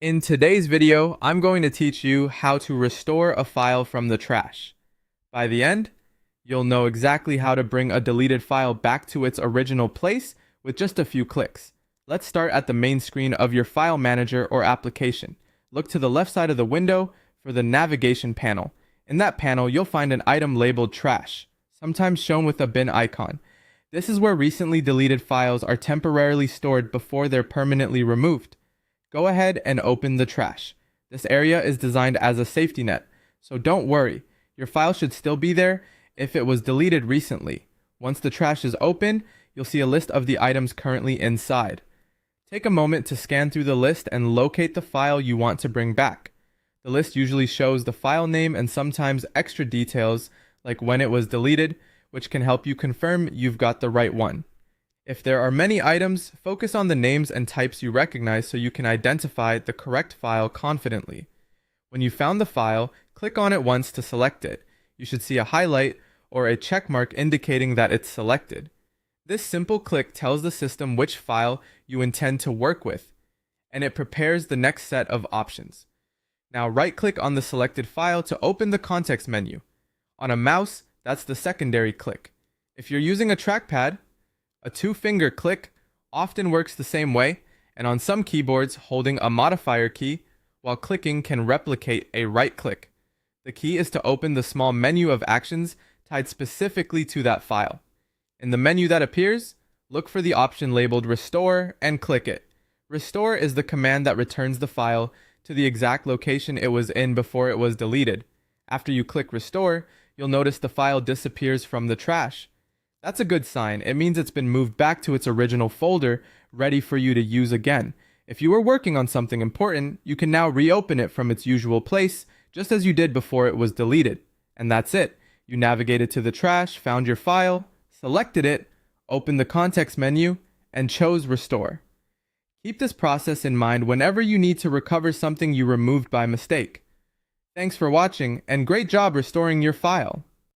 In today's video, I'm going to teach you how to restore a file from the trash. By the end, you'll know exactly how to bring a deleted file back to its original place with just a few clicks. Let's start at the main screen of your file manager or application. Look to the left side of the window for the navigation panel. In that panel, you'll find an item labeled trash, sometimes shown with a bin icon. This is where recently deleted files are temporarily stored before they're permanently removed. Go ahead and open the trash. This area is designed as a safety net, so don't worry. Your file should still be there if it was deleted recently. Once the trash is open, you'll see a list of the items currently inside. Take a moment to scan through the list and locate the file you want to bring back. The list usually shows the file name and sometimes extra details like when it was deleted, which can help you confirm you've got the right one. If there are many items, focus on the names and types you recognize so you can identify the correct file confidently. When you found the file, click on it once to select it. You should see a highlight or a check mark indicating that it's selected. This simple click tells the system which file you intend to work with, and it prepares the next set of options. Now right-click on the selected file to open the context menu. On a mouse, that's the secondary click. If you're using a trackpad, a two-finger click often works the same way, and on some keyboards, holding a modifier key while clicking can replicate a right click. The key is to open the small menu of actions tied specifically to that file. In the menu that appears, look for the option labeled Restore and click it. Restore is the command that returns the file to the exact location it was in before it was deleted. After you click Restore, you'll notice the file disappears from the trash. That's a good sign. It means it's been moved back to its original folder, ready for you to use again. If you were working on something important, you can now reopen it from its usual place, just as you did before it was deleted. And that's it. You navigated to the trash, found your file, selected it, opened the context menu, and chose Restore. Keep this process in mind whenever you need to recover something you removed by mistake. Thanks for watching, and great job restoring your file.